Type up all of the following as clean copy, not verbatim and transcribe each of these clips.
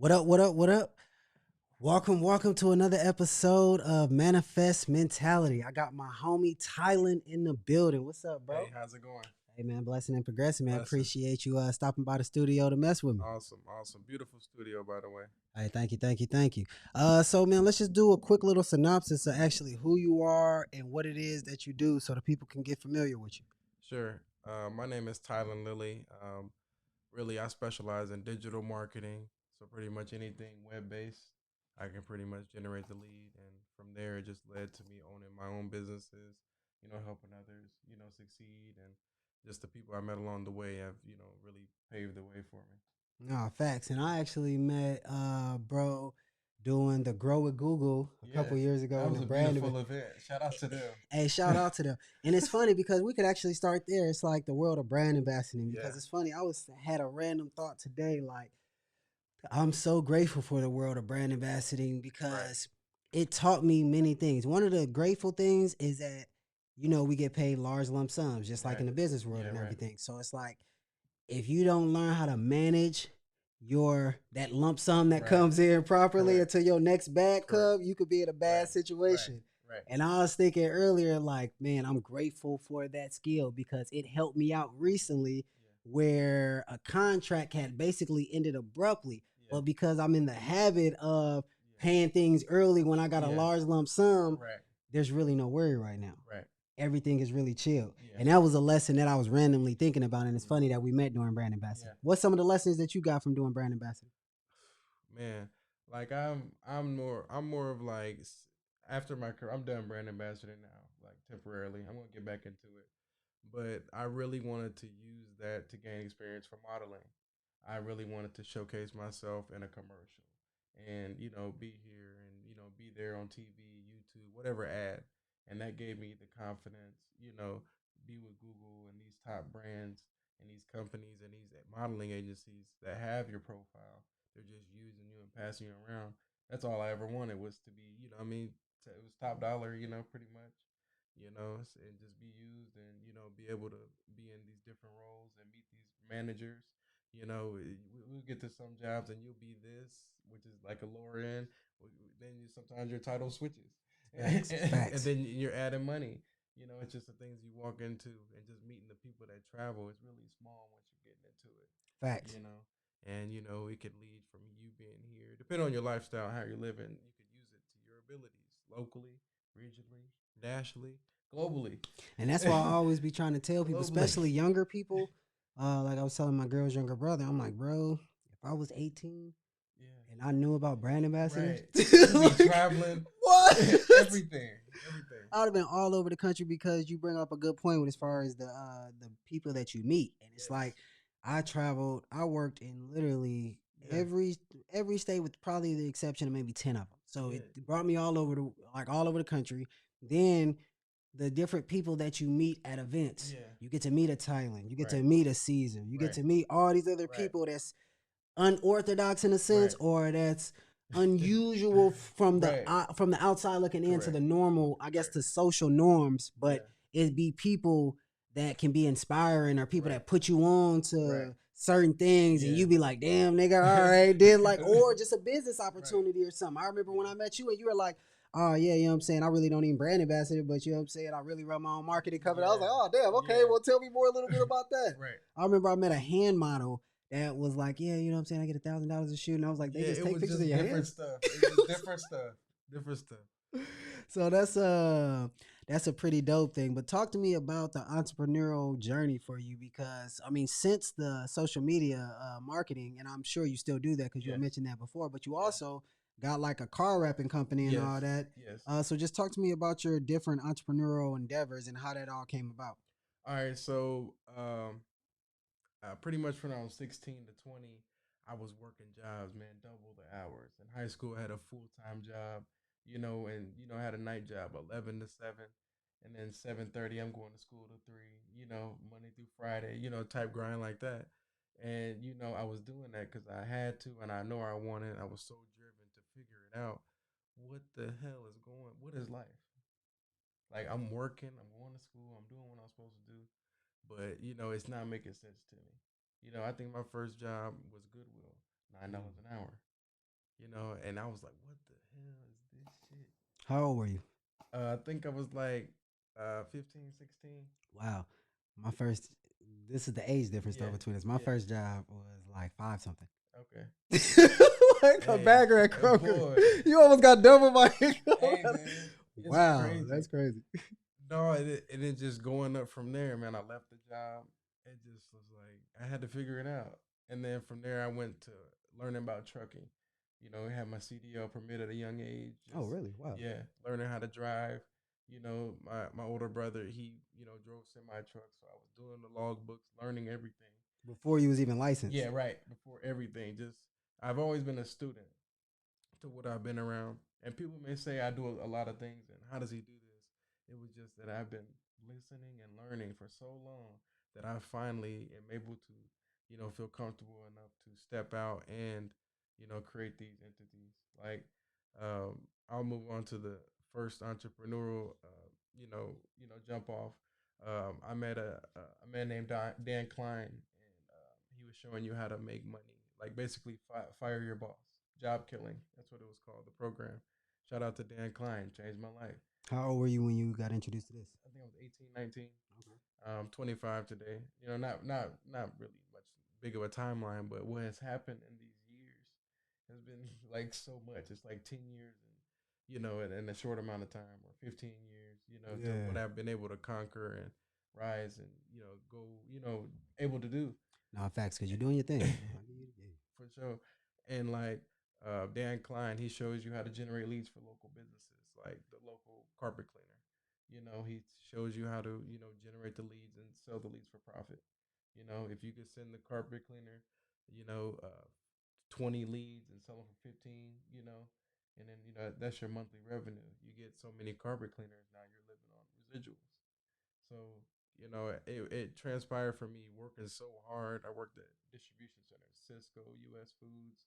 What up? What up? What up? Welcome to another episode of Manifest Mentality. I got my homie Tylin in the building. What's up, bro? Hey, how's it going? Hey, man, blessing and progressing, man. Blessings. Appreciate you stopping by the studio to mess with me. Awesome, awesome. Beautiful studio, by the way. Hey, thank you. So man, let's just do a quick little synopsis of actually who you are and what it is that you do, so the people can get familiar with you. Sure. My name is Tylin Lilly. Really, I specialize in digital marketing. So pretty much anything web-based, I can pretty much generate the lead. And from there, it just led to me owning my own businesses, helping others, succeed. And just the people I met along the way have, really paved the way for me. No, facts. And I actually met bro doing the Grow with Google a Yeah, couple years ago that in was the a brand beautiful event. event. Shout out to them. Hey, shout out to them. And it's funny because we could actually start there. It's like the world of brand ambassading because Yeah, it's funny. Had a random thought today. Like, I'm so grateful for the world of brand ambassading right, because it taught me many things. One of the grateful things is that, we get paid large lump sums, just like right. in the business world Yeah, and right, everything. So it's like, if you don't learn how to manage your that lump sum that right. comes in properly Correct, until your next bag correct. come, you could be in a bad Right, right, situation. right. And I was thinking earlier, like, man, I'm grateful for that skill because it helped me out recently where a contract had basically ended abruptly. Yeah, But because I'm in the habit of yeah, paying things early when I got a yeah, yeah. large lump sum, Right, there's really no worry right now. right. Everything is really chill. Yeah, And that was a lesson that I was randomly thinking about. And it's mm, funny that we met doing brand ambassador. yeah. What's some of the lessons that you got from doing brand ambassador? Man, like I'm more of like after my career, I'm done brand ambassador now, like temporarily. I'm gonna get back into it, but I really wanted to use that to gain experience for modeling. I really wanted to showcase myself in a commercial, and be here and be there on TV, YouTube, whatever ad, and that gave me the confidence. Be with Google and these top brands and these companies and these modeling agencies that have your profile. They're just using you and passing you around. That's all I ever wanted was to be, it was top dollar, pretty much, and just be used and, be able to be in these different roles and meet these managers. We'll get to some jobs and you'll be this, which is like a lower end. Then sometimes your title switches, and, Facts. and Facts. then you're adding money. It's just the things you walk into and just meeting the people that travel is really small once you're getting into it. Facts. You know, and it could lead from you being here, depending on your lifestyle, how you're living. You could use it to your abilities locally, regionally, nationally, globally. And that's why I always be trying to tell people, Globally, especially younger people. Like I was telling my girl's younger brother, I'm like, bro, if I was 18 yeah, and I knew about brand ambassadors, right. You'd be like, traveling, what? everything, everything. I would have been all over the country because you bring up a good point with as far as the people that you meet, and it's Yes, like I traveled, I worked in literally yeah, every every state with probably the exception of maybe 10 of them. So yeah, it brought me all over the country. Then the different people that you meet at events, yeah. you get to meet a Thailand, you get Right, to meet a Caesar, you get right, to meet all these other right, people that's unorthodox in a sense, right, or that's unusual right, from the outside looking into correct, the normal, I guess, correct. the social norms. But Yeah, it be people that can be inspiring or people right, that put you on right. to certain things, and Yeah. you be like, damn nigga, all right, then, like, or just a business Right. opportunity or something. I remember when Yeah. I met you and you were like, oh yeah, you know what I'm saying, I really don't even brand ambassador, but you know what I'm saying, I really run my own marketing company. I was Yeah. like, oh damn, okay, Yeah. well tell me more a little bit about that. Right. I remember I met a hand model that was like, yeah, you know what I'm saying, I get $1,000 a shoot, and I was like, they Yeah. just It take was pictures of just your different hands. stuff. It's just different stuff. Different stuff. So that's a pretty dope thing. But talk to me about the entrepreneurial journey for you, because I mean, since the social media marketing, and I'm sure you still do that because you Yeah. had mentioned that before, but you Yeah. also got like a car wrapping company and Yes. all that. Yes. So just talk to me about your different entrepreneurial endeavors and how that all came about. All right. So, pretty much when I was 16 to 20, I was working jobs, man, double the hours. In high school, I had a full time job, and I had a night job, 11 to 7, and then 7:30, I'm going to school to 3, Monday through Friday, type grind like that. And I was doing that because I had to, and I know I wanted. I was so driven to figure it out. What the hell is going? What is life? Like I'm working, I'm going to school, I'm doing what I'm supposed to do, but it's not making sense to me. I think my first job was Goodwill, $9 an hour. And I was like, what the hell is this shit? How old were you? I think I was like 15, 16. Wow. My first, this is the age difference though Yeah, between us. My yeah. first job was like five something. Okay. Like a Hey, bagger at Kroger. boy. You almost got double my income. Hey, man. It's Wow, crazy. that's crazy. No, and it just going up from there, man. I left the job. It just was like I had to figure it out. And then from there, I went to learning about trucking. I had my CDL permit at a young age. Oh, Just, really? Wow. yeah, learning how to drive. My older brother, he, drove semi trucks. So I was doing the log books, learning everything. Before you was even licensed. Yeah, right. Before everything. Just, I've always been a student to what I've been around. And people may say I do a lot of things, and how does he do this? It was just that I've been listening and learning for so long that I finally am able to, feel comfortable enough to step out and, create these entities. Like, I'll move on to the first entrepreneurial, jump off. I met a man named Dan Klein, and he was showing you how to make money, like basically fire your boss, job killing. That's what it was called, the program. Shout out to Dan Klein, changed my life. How old were you when you got introduced to this? I think I was 18, 19. Okay. 25 today. Not really much big of a timeline, but what has happened in these years has been like so much. It's like 10 years, and in a short amount of time, or 15 years. To Yeah. what I've been able to conquer and rise, and go, able to do. No, facts, because you're doing your thing. For sure. And like Dan Klein, he shows you how to generate leads for local businesses, like the local carpet cleaner. He shows you how to, generate the leads and sell the leads for profit. If you could send the carpet cleaner, you know, uh, 20 leads and sell them for 15, and then, that's your monthly revenue. You get so many carpet cleaners, now you're living on residuals. So, it transpired for me working so hard. I worked at distribution centers, Cisco, US Foods,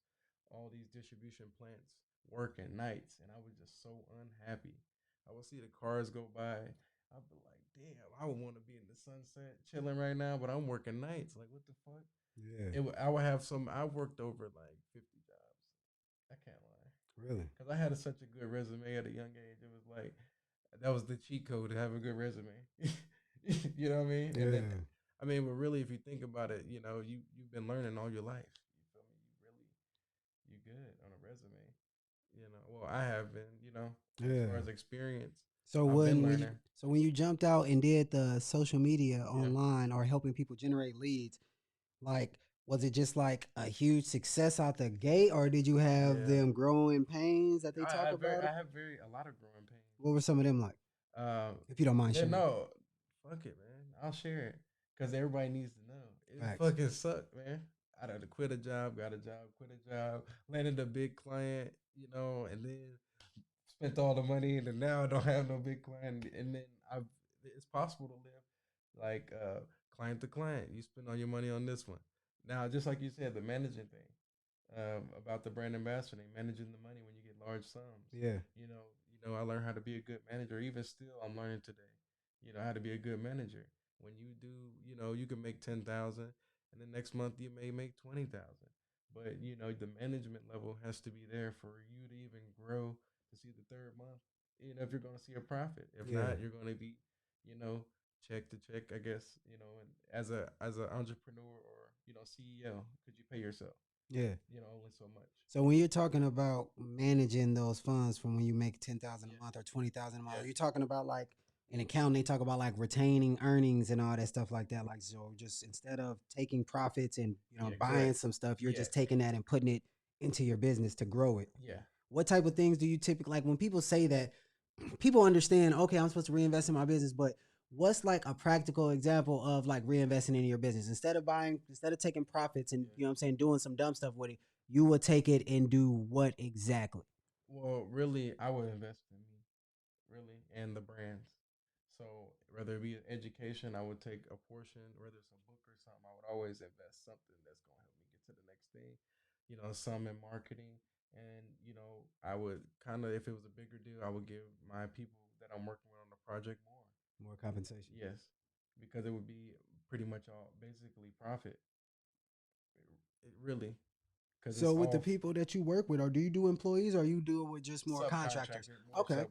all these distribution plants, working nights, and I was just so unhappy. I would see the cars go by. I'd be like, damn, I would want to be in the sunset chilling right now, but I'm working nights. Like, what the fuck? Yeah. I would have some. I worked over like 50 jobs. I can't lie, Really? because I had such a good resume at a young age. It was like that was the cheat code to have a good resume. You know what I mean? And then, Yeah. I mean, but really, if you think about it, you've been learning all your life. You feel me? You good on a resume. Well, I have been. As far Yeah. as experience, So I've been when you learning. so when you jumped out and did the social media Yeah, online or helping people generate leads, like was it just like a huge success out the gate, or did you have yeah. them growing pains that they talk about? I have very a lot of growing pains. What were some of them like? Um, If you don't mind yeah, sharing. no, fuck it, man. I'll share it because everybody needs to know. It Facts. fucking sucked, man. I had to quit a job, got a job, quit a job, landed a big client, and then spent all the money, and then now I don't have no big client, and then I've it's possible to live like client to client. You spend all your money on this one. Now, just like you said, the managing thing about the brand ambassador, managing the money when you get large sums. Yeah. I learned how to be a good manager. Even still, I'm learning today. How to be a good manager. When you do, you can make 10,000, and the next month you may make 20,000. But the management level has to be there for you to even grow to see the third month. If you're going to see a profit. If Yeah. not, you're going to be, you know, check to check. I guess and as an entrepreneur or CEO, could you pay yourself? Yeah. Only so much. So when you're talking about managing those funds from when you make 10,000 Yeah, a month or 20,000 a month, yeah, are you talking about like in accounting? They talk about like retaining earnings and all that stuff like that. Like so, just instead of taking profits and yeah. buying Correct. some stuff, you're Yeah, just taking that and putting it into your business to grow it. yeah, What type of things do you typically like when people say that? People understand, okay, I'm supposed to reinvest in my business, but what's like a practical example of like reinvesting in your business instead of taking profits and yeah. what I'm saying, doing some dumb stuff with it, you would take it and do what exactly? Well, really, I would invest in me, really, and the brands. So whether it be education, I would take a portion. Whether it's a book or something, I would always invest something that's gonna help me get to the next thing. Some in marketing, and I would kind of, if it was a bigger deal, I would give my people that I'm working with on the project more. More compensation. Yes, because it would be pretty much all basically profit. It really, because So it's with the all people that you work with, or do you do employees, or you do it with just more contractors? subcontractor, more Okay.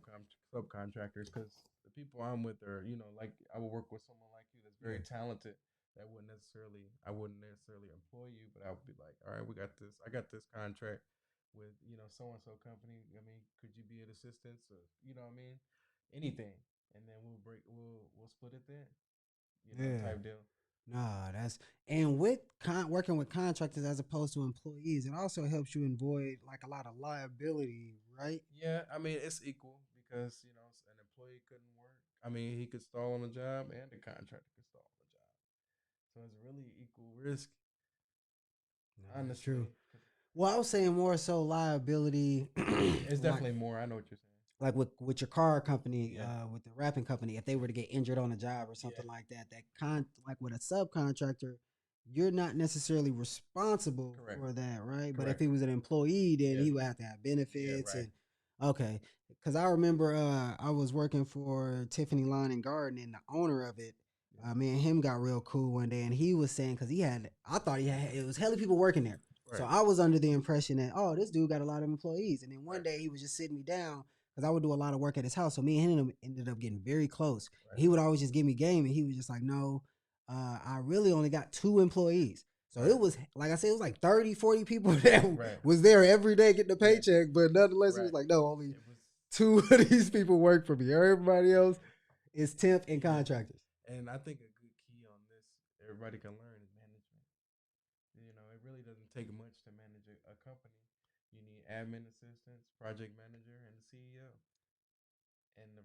subcontractors, because the people I'm with are, like I would work with someone like you that's Yeah. very talented. I wouldn't necessarily employ you, but I would be like, all right, we got this. I got this contract with, so and so company. I mean, could you be an assistant? So, what I mean, anything, and then we'll split it then, Yeah. type deal. Nah, that's and with working with contractors as opposed to employees, it also helps you avoid like a lot of liability, right? Yeah, I mean it's equal because an employee couldn't work. I mean he could stall on the job, and the contractor could stall on the job. So it's really equal risk, No, that's true. honestly. 'Cause Well, I was saying more so liability, it's like definitely more. I know what you're saying. with your car company, Yeah, with the wrapping company, if they were to get injured on a job or yeah, something like that, like with a subcontractor, you're not necessarily responsible correct, for that, right? But if correct. he was an employee, then Yeah, he would have to have yeah, benefits right. and okay. Because I remember I was working for Tiffany Lawn and Garden, and the owner of it, Yeah, me and him got real cool one day, and he was saying because I thought it was hella people working there. So right, I was under the impression that, oh, this dude got a lot of employees. And then one right, day he was just sitting me down because I would do a lot of work at his house. So me and him ended up getting very close. right, He would always just give me game, and he was just like, no, I really only got two employees. So right, it was, like I said, it was like 30, 40 people that right. was there every day getting a Yeah, paycheck. But nonetheless, he right. was like, no, only It was. two of these people work for me. Everybody else is temp and Yeah, contractors. and I think a good key on this everybody can learn is management. It really doesn't take much to manage a company. You need admin assistants, project manager, and the CEO, and the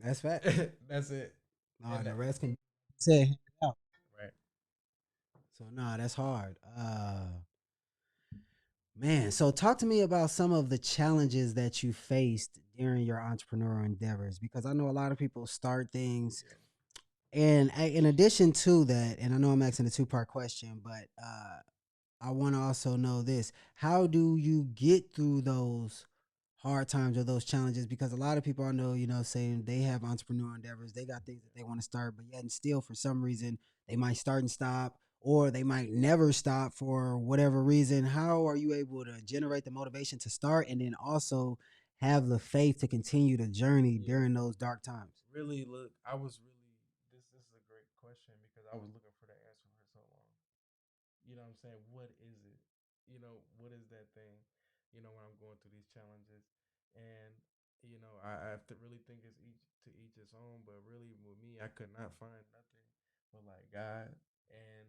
That's fact. rest. That's it. Nah, And the that, rest can be said out. right, So nah, that's hard. Man, so talk to me about some of the challenges that you faced during your entrepreneurial endeavors because I know a lot of people start things yeah, and in addition to that, and I know I'm asking a two-part question, but I want to also know this. How do you get through those hard times or those challenges? Because a lot of people I know, saying they have entrepreneurial endeavors, they got things that they want to start, but yet and still, for some reason, they might start and stop, or they might never stop for whatever reason. How are you able to generate the motivation to start and then also have the faith to continue the journey yeah. during those dark times? Really, look, I was really. This is a great question because I was looking for the answer for so long. You know what I'm saying? What is it? What is that thing? When I'm going through these challenges, and I have to really think it's each to each its own. But really, with me, I could not find nothing but like God. And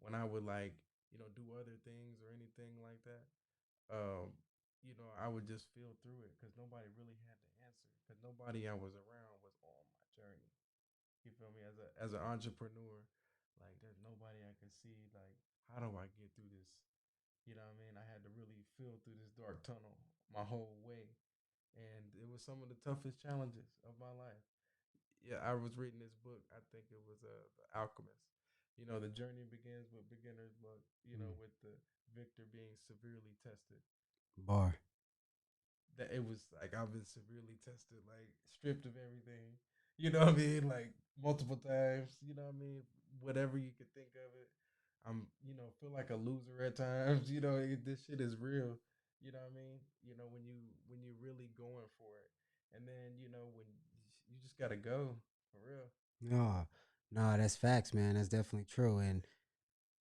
when I would like, do other things or anything like that, um, I would just feel through it because nobody really had the answer. Because nobody I was around was on my journey. You feel me? As an entrepreneur, like there's nobody I can see like how do I get through this? You know what I mean? I had to really feel through this dark tunnel my whole way. And it was some of the toughest challenges of my life. Yeah, I was reading this book. I think it was The Alchemist. The journey begins with beginner's luck, Mm, with the victor being severely tested. bar. That it was like I've been severely tested, like stripped of everything. You know what I mean? Like multiple times. You know what I mean? Whatever you could think of it. I'm, feel like a loser at times. This shit is real. You know what I mean? When you really going for it, and then when you just gotta go for real. No, no, that's facts, man. That's definitely true. And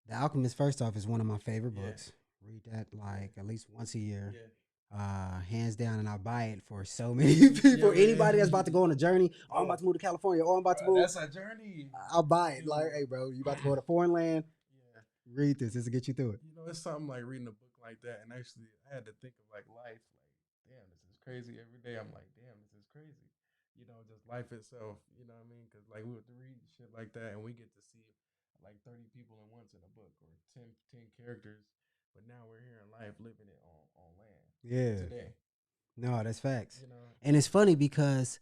The Alchemist, first off, is one of my favorite Yeah, books. Read that yeah, like at least once a year. yeah, Hands down, and I buy it for so many yeah, people. Anybody that's about to man. go on a journey, oh, I'm Yeah, about to move to California, oh, I'm about to bro, move, that's our journey. I'll buy it. Like, Dude. hey, bro, you about to go to foreign land? Yeah. Read this. This will get you through it. It's something like reading a book like that, and actually, I had to think of like life. Like, damn, this is crazy. Every day, I'm like, damn, this is crazy. Just life itself. You know what I mean? Because like we would read shit like that, and we get to see like 30 people at once in a book, or ten characters. But now we're here in life, living it on land Yeah. today. No, that's facts. You know? And it's funny because,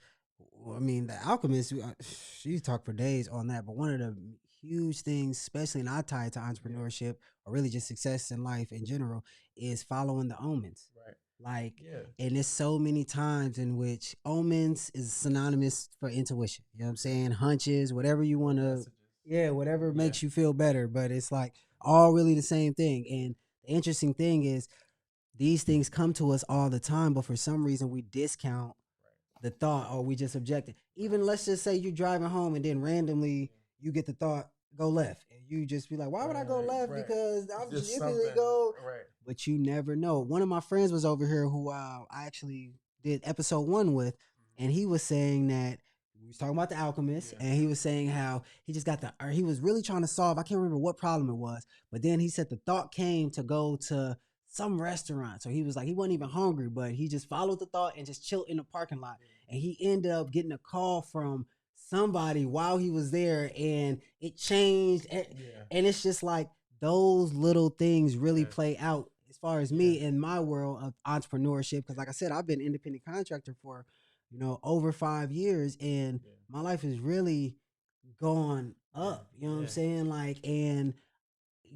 I mean, The Alchemist, she talk for days on that. But one of the huge things, especially and I tie it to Yeah. entrepreneurship or really just success in life in general, is following the omens. Right. Like, Yeah. and there's so many times in which omens is synonymous for intuition. You know what I'm Yeah. saying? Hunches, whatever you Or want to, messages. yeah, whatever Yeah. makes you feel better. But it's like all really the same thing. And the interesting thing is these things come to us all the time, but for some reason we discount the thought or we just object it. Even let's just say you're driving home and then randomly you get the thought, go left. And you just be like, why would I go left? Right. Because I'm Just just something. go. Right. But you never know. One of my friends was over here who I actually did episode 1 with, and he was saying that we was talking about the Alchemist, Yeah. and he was saying how he just got or he was really trying to solve. I can't remember what problem it was, but then he said the thought came to go to some restaurant. So he was like, he wasn't even hungry, but he just followed the thought and just chilled in the parking lot. And he ended up getting a call from somebody while he was there, and it changed. And it's just like those little things really play out as far as me in my world of entrepreneurship. Because like I said, I've been independent contractor for over 5 years, and my life is really gone up. You know what I'm saying? Like, and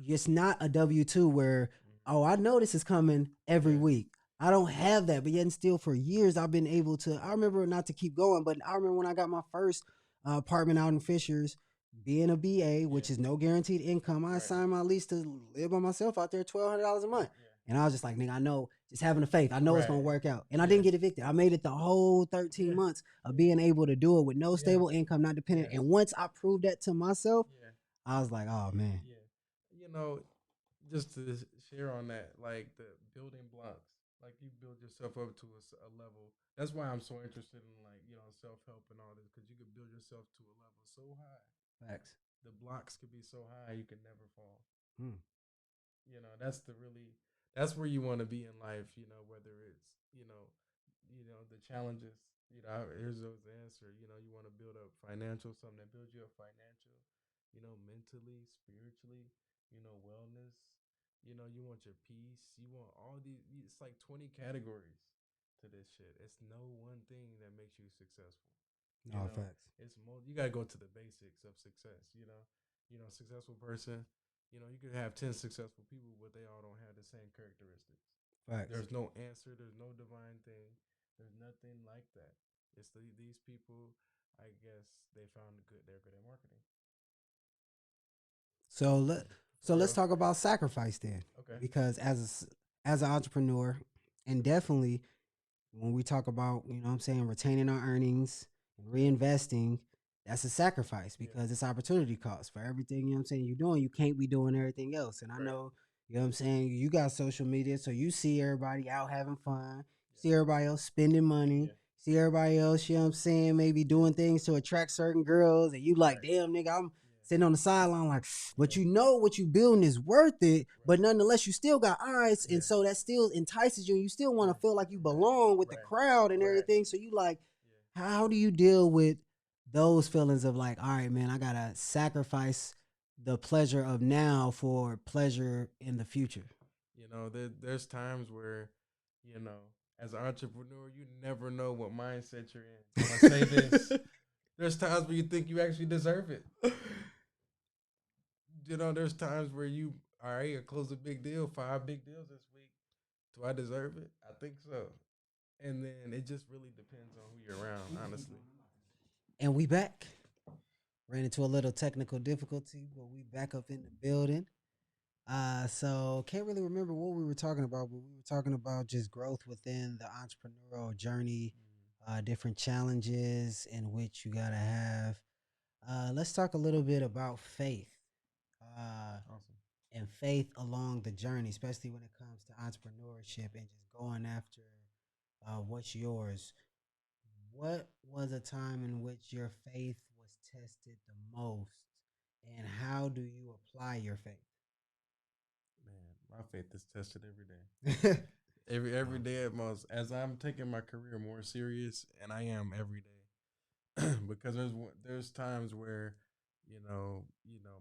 it's not a W-2 where, oh, I know this is coming every week. I don't have that, but yet and still for years I've been able to. I remember, not to keep going, but I remember when I got my first apartment out in Fishers, being a BA, which is no guaranteed income. I signed my lease to live by myself out there, $1,200 a month. And I was just like, nigga, I know, just having the faith, I know it's gonna work out. And I didn't get evicted. I made it the whole 13 months of being able to do it with no stable income, not dependent. And once I proved that to myself, I was like, oh man. You know, just to share on that, like the building blocks, like you build yourself up to a level. That's why I'm so interested in, like, self help and all this, because you could build yourself to a level so high. Facts. The blocks could be so high you can never fall. Hmm. That's where you want to be in life. Whether it's the challenges. Here's the answer. You want to build up financial, something that builds you up financial. Mentally, spiritually. Wellness. You want your peace. You want all these. It's like 20 categories to this shit. It's no one thing that makes you successful. No, facts. It's you gotta go to the basics of success. Successful person. You could have 10 successful people, but they all don't have the same characteristics. Facts. There's no answer. There's no divine thing. There's nothing like that. These people. I guess they found they're good at marketing. So let's talk about sacrifice then. Okay. Because as an entrepreneur, and definitely when we talk about, what I'm saying, retaining our earnings and reinvesting, that's a sacrifice because it's opportunity cost for everything, what I'm saying, you're doing. You can't be doing everything else. And I know, what I'm saying, you got social media, so you see everybody out having fun, see everybody else spending money, see everybody else, what I'm saying, maybe doing things to attract certain girls, and you like, damn nigga, I'm sitting on the sideline like, but you know what you building is worth it, but nonetheless, you still got eyes, and so that still entices you, and you still want to feel like you belong with the crowd and everything. So you like, how do you deal with those feelings of like, all right, man, I gotta sacrifice the pleasure of now for pleasure in the future? There's times where, you know, as an entrepreneur, you never know what mindset you're in. I'm gonna say this. There's times where you think you actually deserve it. There's times where all right, I closed a big deal, 5 big deals this week. Do I deserve it? I think so. And then it just really depends on who you're around, honestly. And we back. Ran into a little technical difficulty, but we back up in the building. So can't really remember what we were talking about, but we were talking about just growth within the entrepreneurial journey, different challenges in which you gotta have. Let's talk a little bit about faith. Awesome. And faith along the journey, especially when it comes to entrepreneurship and just going after what's yours. What was a time in which your faith was tested the most, and how do you apply your faith? Man, my faith is tested every day. every day at most. As I'm taking my career more serious, and I am every day, because there's times where,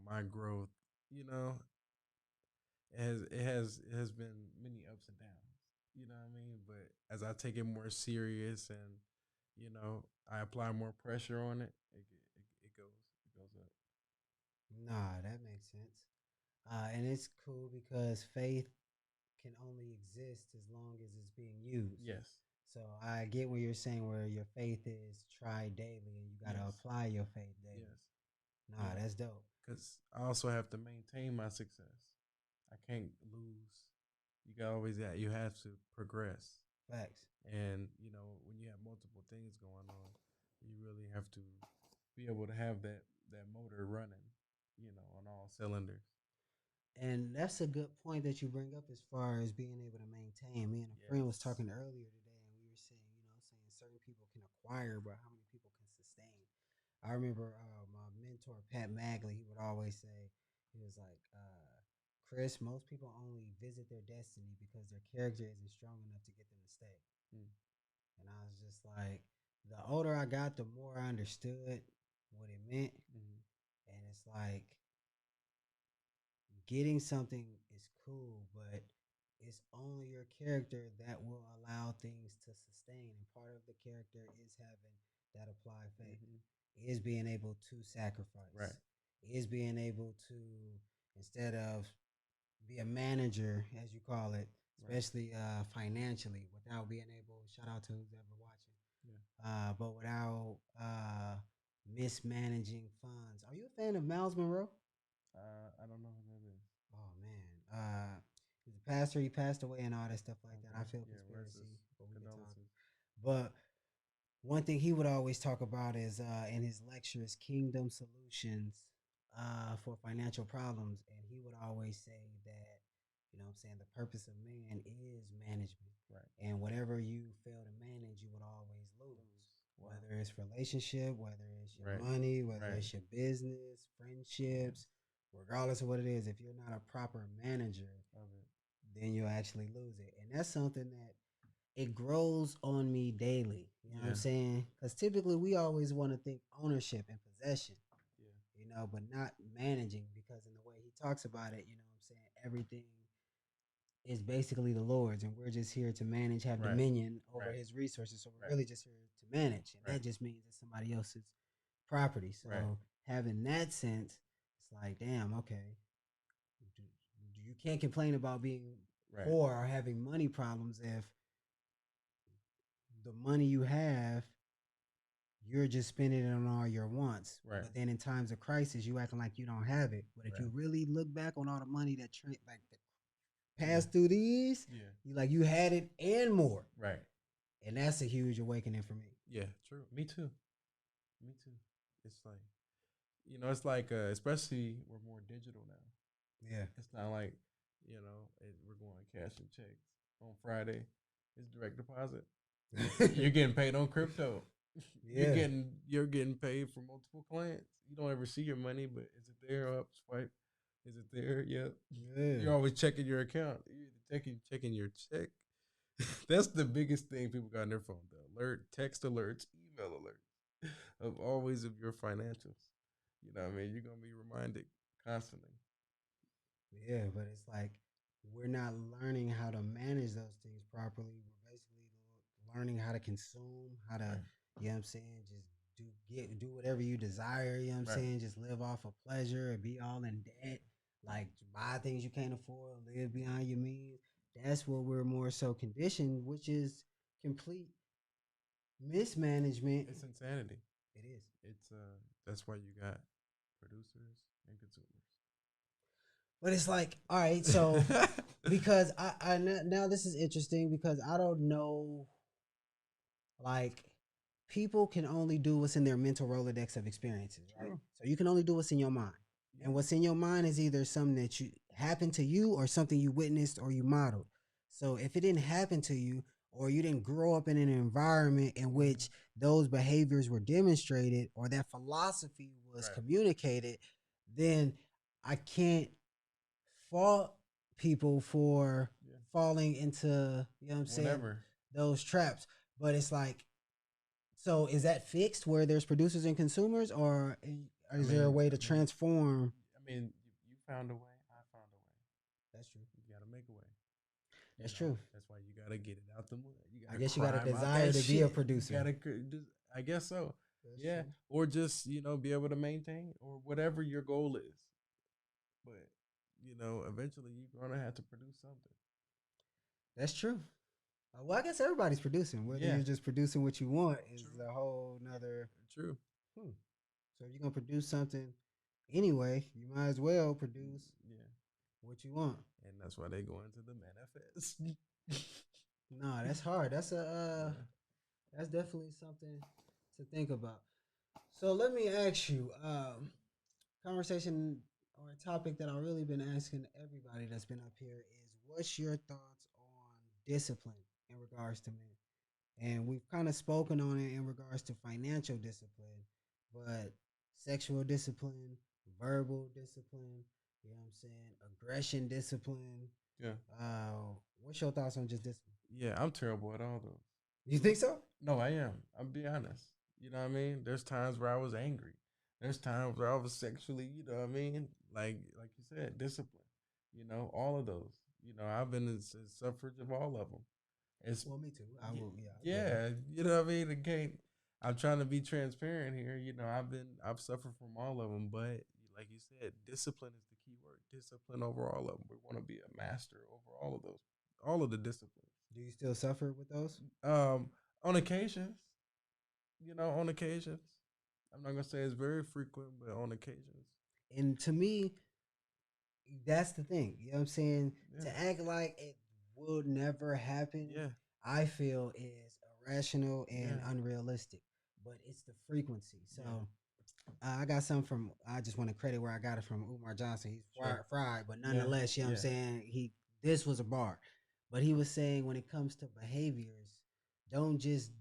my growth, you know, it has been many ups and downs. You know what I mean? But as I take it more serious and I apply more pressure on it, it goes up. Nah, that makes sense. And it's cool because faith can only exist as long as it's being used. Yes. So I get what you're saying, where your faith is tried daily and you got to apply your faith daily. Yes. Nah, that's dope. Because I also have to maintain my success. I can't lose. You got always that you have to progress. Facts. And when you have multiple things going on, you really have to be able to have that motor running, on all cylinders. And that's a good point that you bring up as far as being able to maintain. Me and a friend was Yes. talking earlier today, and we were saying, saying certain people can acquire, but how many people can sustain? I remember my mentor Pat Magley. He would always say, he was like, Chris, most people only visit their destiny because their character isn't strong enough to get them to stay. Mm. And I was just like, the older I got, the more I understood what it meant. Mm-hmm. And it's like, getting something is cool, but it's only your character that will allow things to sustain. And part of the character is having that applied faith, is being able to sacrifice, Right. is being able to, instead of be a manager, as you call it, Right. especially financially, without being able, shout out to who's ever watching, Yeah. but without mismanaging funds. Are you a fan of Miles Monroe? I don't know who that is. Oh man, he's a pastor. He passed away and all that stuff like that. I Okay. feel Yeah. conspiracy, but we can talk. Condolences. But one thing he would always talk about is in his lectures, kingdom solutions for financial problems, and he would always say that, I'm saying, the purpose of man is management, Right. and whatever you fail to manage, you would always lose. Wow. Whether it's relationship, whether it's your money, whether it's your business, friendships, regardless of what it is, if you're not a proper manager of it, then you'll actually lose it. And that's something that it grows on me daily. You know what I'm saying? Because typically we always want to think ownership and possession, but not managing, because in the way he talks about it, what I'm saying, everything is basically the Lord's, and we're just here to manage, have dominion over his resources. So we're really just here to manage. And that just means it's somebody else's property. So having that sense, it's like, damn, okay. You can't complain about being poor or having money problems if the money you have, you're just spending it on all your wants. But then in times of crisis, you acting like you don't have it. But if you really look back on all the money that passed through these, you like, you had it and more. Right. And that's a huge awakening for me. Yeah, true. Me too. Me too. It's like, it's like, especially we're more digital now. Yeah. It's not like, we're going cash and checks on Friday. It's direct deposit. You're getting paid on crypto. Yeah. You're getting paid for multiple clients. You don't ever see your money, but is it there? Up, swipe. Is it there? Yep. Yeah. You're always checking your account. You're checking your check. That's the biggest thing people got on their phone. The alert, text alerts, email alerts of always of your financials. You know what I mean? You're gonna be reminded constantly. Yeah, but it's like we're not learning how to manage those things properly. We're basically learning how to consume, how to, you know what I'm saying, just do whatever you desire, you know what I'm saying, just live off of pleasure and be all in debt, like buy things you can't afford, live beyond your means. That's what we're more so conditioned, which is complete mismanagement. It's insanity. It is. It's that's why you got producers and consumers. But it's like, all right, so because I now this is interesting because I don't know, like, people can only do what's in their mental Rolodex of experiences, right? True. So you can only do what's in your mind. Yeah. And what's in your mind is either something that you happened to you or something you witnessed or you modeled. So if it didn't happen to you or you didn't grow up in an environment in which those behaviors were demonstrated or that philosophy was communicated, then I can't fault people for falling into, you know what I'm saying, those traps. But it's like, so is that fixed where there's producers and consumers, or is there a way to transform? You found a way. I found a way. That's true. You got to make a way. That's true. That's why you got to get it out the mud. I guess you got a desire to be a producer. I guess so. That's true. Or just, be able to maintain or whatever your goal is. But, eventually you're going to have to produce something. That's true. Well, I guess everybody's producing. Whether you're just producing what you want is a whole nother. True. So if you're going to produce something anyway, you might as well produce what you want. and that's why they go into the manifest. No, that's hard. Yeah. That's definitely something to think about. So let me ask you, conversation or a topic that I've really been asking everybody that's been up here is what's your thoughts on discipline in regards to men? And we've kind of spoken on it in regards to financial discipline, but sexual discipline, verbal discipline, you know what I'm saying, aggression discipline. Yeah. What's your thoughts on just discipline? Yeah, I'm terrible at all those. You think so? No, I am. I'm be honest. You know what I mean? There's times where I was angry. There's times where I was sexually, you know what I mean? Like you said, discipline. You know, all of those. You know, I've been in suffrage of all of them. It's Well, me too. I will. Yeah, I get it. yeah, you know what I mean? Again, I'm trying to be transparent here. You know, I've suffered from all of them, but like you said, discipline is the key word. Discipline over all of them. We want to be a master over all of those, all of the disciplines. Do you still suffer with those? Um, on occasions, you know, on occasions. I'm not gonna say it's very frequent, but on occasions. And to me, that's the thing. You know what I'm saying? Yeah, To act like it would never happen, yeah, I feel is irrational and yeah, unrealistic. But it's the frequency. So yeah. I got some from. I just want to credit where I got it from Umar Johnson. He's Sure. fried, but Yeah, nonetheless, you know what I'm yeah, saying. This was a bar, but he was saying when it comes to behaviors, don't just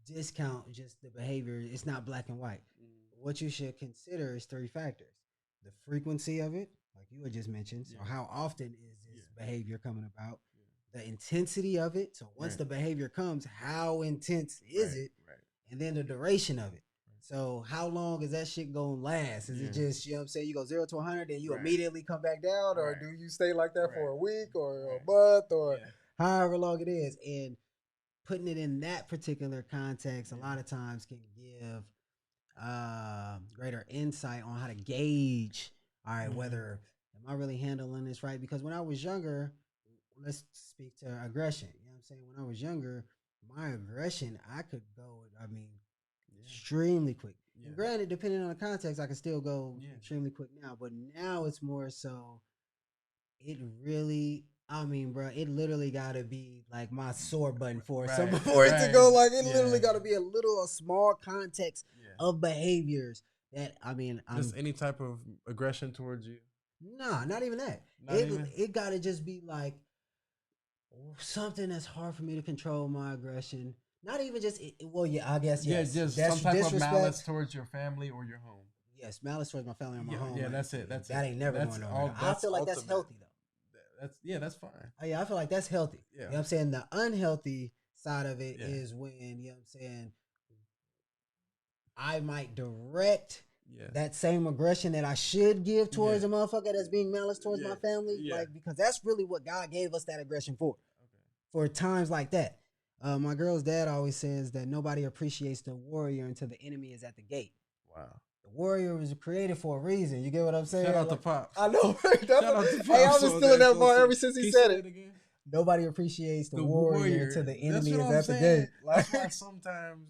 discount just the behavior. It's not black and white. mm, What you should consider is three factors: the frequency of it, like you had just mentioned. So yeah, how often is yeah, this behavior coming about? yeah. The intensity of it. So once Right, the behavior comes, how intense is right, it? right, And then the duration of it. right. So how long is that shit gonna last? Is it Yeah, just, you know what I'm saying, you go 0 to 100, then you right, immediately come back down, or right, do you stay like that for right, a week or a right. month or Yeah, however long it is? And putting it in that particular context, a yeah, lot of times can give greater insight on how to gauge. All right, mm-hmm. whether am I really handling this right? Because when I was younger, let's speak to aggression. You know what I'm saying? When I was younger, my aggression, I could go. I mean, Yeah, extremely quick. yeah, And granted, depending on the context, I can still go yeah, extremely quick now. But now it's more so. It really, I mean, bro, it literally got to be like my sore button for it. So right, before it to right. go, like it literally Yeah, got to be a small context yeah. of behaviors that I mean, Just I'm any type of aggression towards you. nah, not even that. Not It even. it got to just be like something that's hard for me to control my aggression. Not even just well, yeah, I guess Yeah, yes. just some That's type of malice disrespect. towards your family or your home. Yes, malice towards my family and my Yeah, home. yeah, that's it. That's That it. ain't never That's going all. nowhere. I That's feel like that's ultimate. healthy though. That's yeah, that's fine. Yeah, I feel like that's healthy. You know Yeah, what I'm saying? The unhealthy side of it yeah, is when, you know what I'm saying, I might direct yeah, that same aggression that I should give yeah, towards a motherfucker that's being malice towards yeah, my family. yeah. Like, because that's really what God gave us that aggression Okay. for times like that. My girl's dad always says that nobody appreciates the warrior until the enemy is at the gate. Wow. The warrior was created for a reason. You get what I'm Shout saying? out to Like, Pops. I know, right? Shout out to Hey, I've Pops been on stealing that. that So bar ever sick. since he Can you said say it. that again? Nobody appreciates the The warrior until warrior. the That's enemy what is I'm at the saying. gate. Like, That's why sometimes,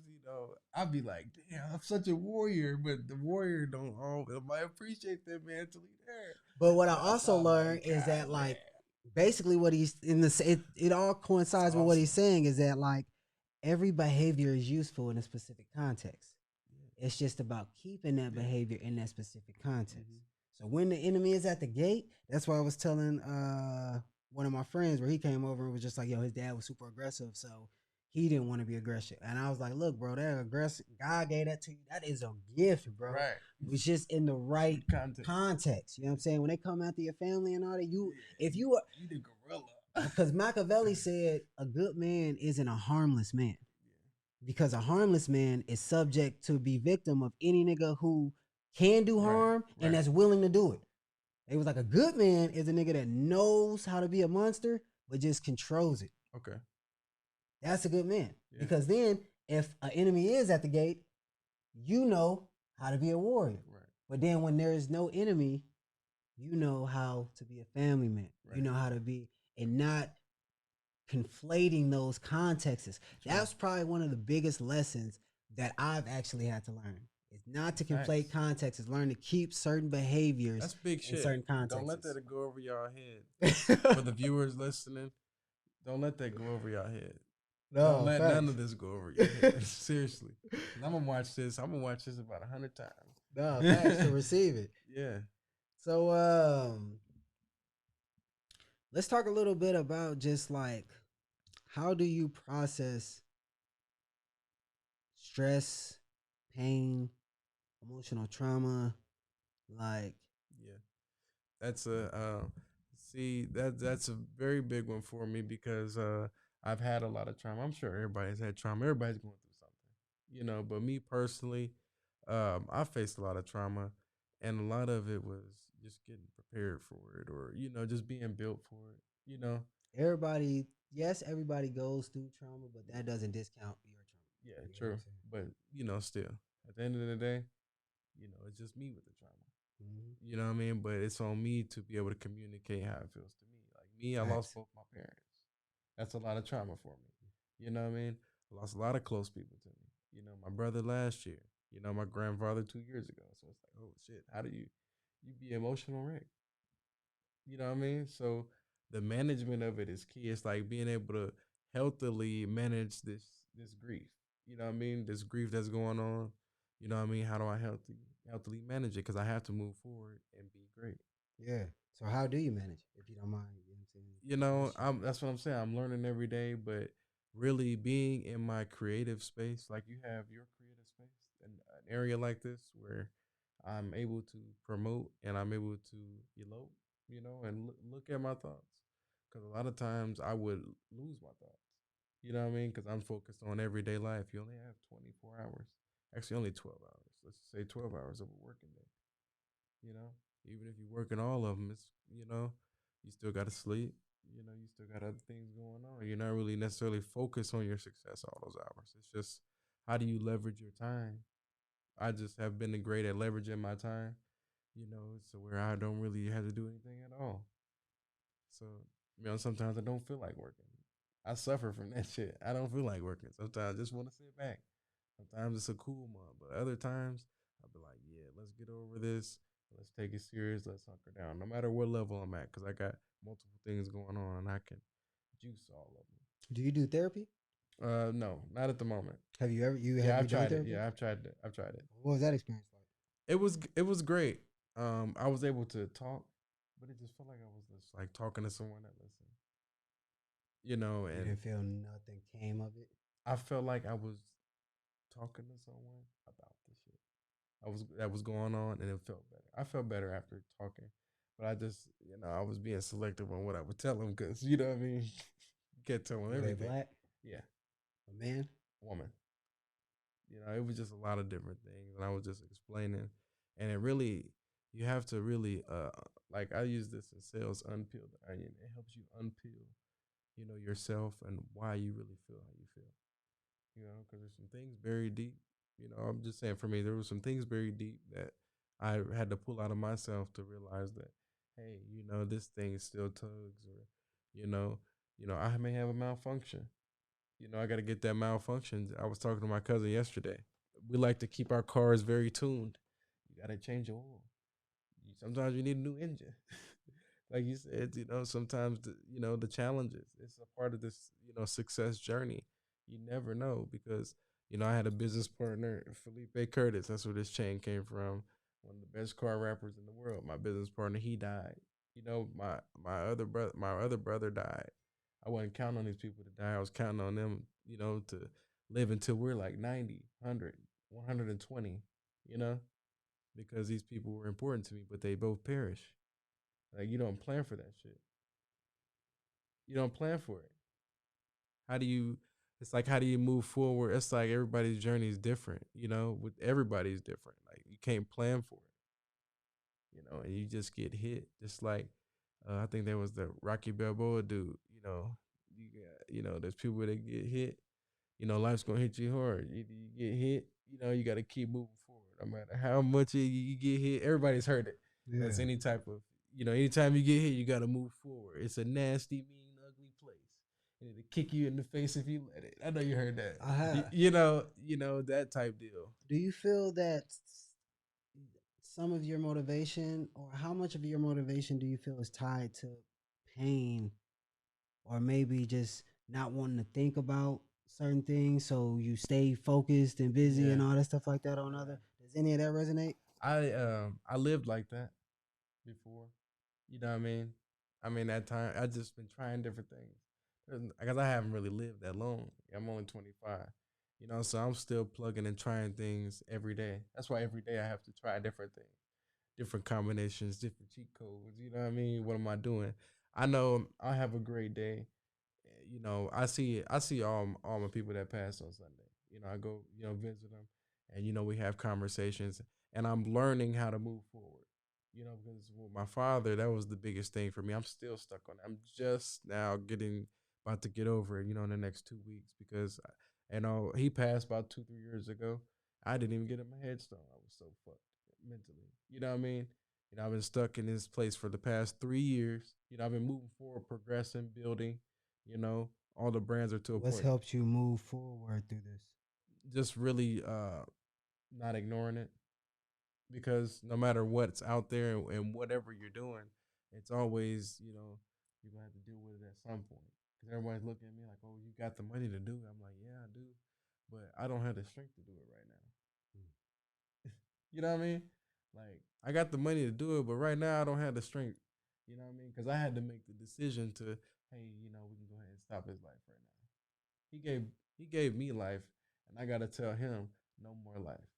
I'll be like, damn, I'm such a warrior, but the warrior don't all might appreciate that man until he there. but what I That's also why I'm learned like, is God that damn. like basically what he's in the it all It's coincides with what he's awesome. saying is that like every behavior is useful in a specific context. Yeah. It's just about keeping that Yeah. behavior in that specific context. Mm-hmm. So when the enemy is at the gate, that's why I was telling one of my friends where he came over and was just like, yo, his dad was super aggressive, so he didn't want to be aggressive. And I was like, look, bro, that aggressive God gave that to you. That is a gift, bro. Right. It's just in the right Context. context. You know what I'm saying? When they come after your family and all that, if you You the gorilla. because Machiavelli said a good man isn't a harmless man. Because a harmless man is subject to be victim of any nigga who can do harm and Right. that's willing to do it. It was like a good man is a nigga that knows how to be a monster, but just controls it. Okay. That's a good man. Yeah. Because then if an enemy is at the gate, you know how to be a warrior. Right. But then when there is no enemy, you know how to be a family man. Right. You know how to be and not conflating those contexts. True. That's probably one of the biggest lessons that I've actually had to learn. Is not to conflate Facts. context. Is learn to keep certain behaviors That's big in shit. certain Don't let contexts. that go over y'all head. For the viewers listening, don't let that go over y'all head. Don't No, let none facts. of this go over your head. Seriously. Cause I'm gonna watch this. I'm gonna watch this about 100 times. No, facts to receive it. Yeah. So let's talk a little bit about just like how do you process stress, pain, emotional trauma, like Yeah. That's a see that's a very big one for me because I've had a lot of trauma. I'm sure everybody's had trauma. Everybody's going through something, but me personally, I faced a lot of trauma, and a lot of it was just getting prepared for it, or just being built for it. everybody, yes, everybody goes through trauma, but that doesn't discount your trauma. Yeah, You know what true. But still, at the end of the day, it's just me with the trauma. I'm saying? You know what I mean? But it's on me to be able to communicate how it feels to me. Like me, I lost Facts. both my parents. That's a lot of trauma for me. You know what I mean? I lost a lot of close people to me. My brother last year. My grandfather 2 years ago. So it's like, oh shit, how do you be emotional wreck? You know what I mean? So the management of it is key. It's like being able to healthily manage this grief. You know what I mean? This grief that's going on. You know what I mean? How do I healthily manage it? Because I have to move forward and be great. Yeah. So how do you manage if you don't mind? You know what I'm saying? Question. I'm that's what I'm saying. I'm learning every day, but really being in my creative space, like you have your creative space, and an area like this where I'm able to promote and I'm able to elope, and look at my thoughts. Because a lot of times I would lose my thoughts. You know what I mean? Because I'm focused on everyday life. You only have 24 hours. Actually, only 12 hours. Let's just say 12 hours of a working day. You know, even if you're working all of them, you still got to sleep. You still got other things going on. You're not really necessarily focused on your success all those hours. It's just how do you leverage your time? I just have been great at leveraging my time, so where I don't really have to do anything at all. So, sometimes I don't feel like working. I suffer from that shit. I don't feel like working. Sometimes I just want to sit back. Sometimes it's a cool month, but other times I'll be like, yeah, let's get over this. Let's take it serious. Let's hunker down, no matter what level I'm at, because I got multiple things going on and I can juice all of Do you do therapy? them. No, not at the moment. Have you ever Yeah, have you I've done tried it. therapy? Yeah, I've tried it. I've tried it. What was that experience like? It was great. I was able to talk, but it just felt like I was just like talking to someone that listened. You And didn't feel nothing came of it? I felt like I was talking to someone about this shit. That was going on, and it felt better. I felt better after talking, but I just I was being selective on what I would tell them because you know what I mean. Can't tell them Were they everything. black? Yeah, A man? woman. It was just a lot of different things, and I was just explaining, and it really you have to really like I use this in sales, unpeel the onion. It helps you unpeel yourself and why you really feel how you feel. Because there's some things buried deep. I'm just saying for me, there were some things buried deep that I had to pull out of myself to realize that, hey, this thing still tugs, or, I may have a malfunction. I got to get that malfunction. I was talking to my cousin yesterday. We like to keep our cars very tuned. You got to change your oil. Sometimes you need a new engine. Like you said, sometimes the challenges. It's a part of this, success journey. You never know because I had a business partner, Felipe Curtis. That's where this chain came from. One of the best car rappers in the world. My business partner, he died. My other brother died. I wasn't counting on these people to die. I was counting on them, to live until we're like 90, 100, 120, you know, because these people were important to me, but they both perished. Like you don't plan for that shit. You don't plan for it. How do you? It's like how do you move forward? It's like everybody's journey is different. With everybody's different. Like you can't plan for it. And you just get hit. Just like I think there was the Rocky Balboa dude. There's people that get hit. Life's gonna hit you hard. You get hit. You got to keep moving forward. No matter how much you get hit, everybody's heard it. That's Yeah. any type of, anytime you get hit, you got to move forward. It's a nasty, mean, ugly place. And it'll kick you in the face if you let it. I know you heard that. I have. That type deal. Do you feel that? some of your motivation, or how much of your motivation do you feel is tied to pain, or maybe just not wanting to think about certain things so you stay focused and busy Yeah, and all that stuff like that on yeah. other? Does any of that resonate? I lived like that before. You know what I mean? I mean that time I just been trying different things because I haven't really lived that long. I'm only 25. You know, so I'm still plugging and trying things every day. That's why every day I have to try different things, different combinations, different cheat codes. You know what I mean? What am I doing? I know I have a great day. You know, I see all my people that pass on Sunday. You know, I go visit them, and we have conversations, and I'm learning how to move forward. You know, because with my father, that was the biggest thing for me. I'm still stuck on it. I'm just now getting about to get over it. In the next 2 weeks because, he passed about 2 3 years ago. I didn't even get in my headstone. I was so fucked mentally. You know what I mean? I've been stuck in this place for the past 3 years. I've been moving forward, progressing, building. All the brands are to a What's point. helped you move forward through this? Just really not ignoring it because no matter what's out there and whatever you're doing, it's always you're gonna have to deal with it at some point. Because everybody's looking at me like, "Oh, you got the money to do it." I'm like, "Yeah, I do, but I don't have the strength to do it right now." You know what I mean? Like I got the money to do it, but right now I don't have the strength. You know what I mean? Because I had to make the decision to, hey, we can go ahead and stop his life right now. He gave me life, and I gotta tell him no more life.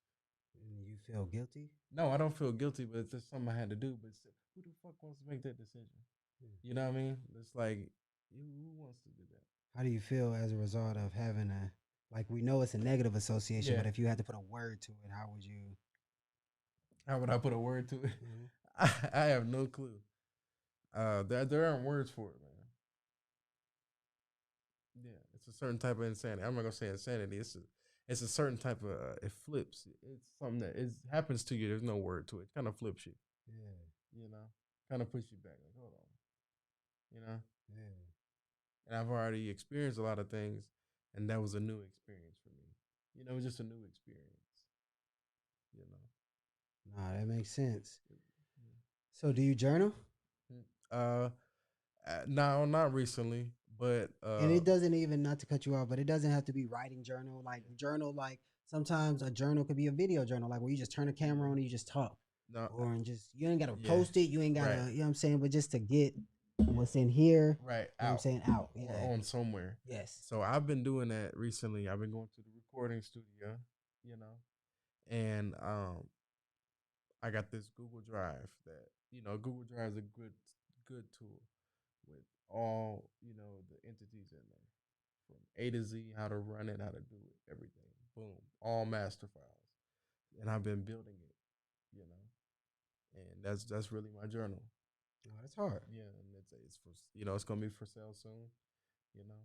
And you feel guilty? No, I don't feel guilty, but it's just something I had to do. But who the fuck wants to make that decision? Hmm. You know what I mean? It's like who wants to do that? How do you feel as a result of having a, like, we know it's a negative association, Yeah. but if you had to put a word to it, how would you? How would I put a word to it? Mhm. I have no clue. There aren't words for it, man. Yeah, it's a certain type of insanity. I'm not gonna say insanity. It's a certain type of it flips. It's something that happens to you. There's no word to it. It kind of flips you. Yeah, Kind of puts you back. Like hold on, you know. yeah. And I've already experienced a lot of things, and that was a new experience for me. It was just a new experience. You know. Nah, that makes sense. It- So, do you journal? yeah. No, not recently, but And it doesn't even, not to cut you off, but it doesn't have to be writing journal. Like yeah, journal, like sometimes a journal could be a video journal, like where you just turn the camera on and you just talk, no, or and just you ain't gotta yeah, post it, you ain't right, gotta, you know what I'm saying, but just to get what's in here, right, you know what I'm out saying, out. or Yeah. on somewhere. Yes. So I've been doing that recently. I've been going to the recording studio, you know, and I got this Google Drive that Google Drive is a good tool with all the entities in there from A to Z, how to run it, how to do it, everything. Boom, all master files, and I've been building it, you know, and that's really my journal. Oh, that's hard. Yeah, and it's for it's gonna be for sale soon, you know,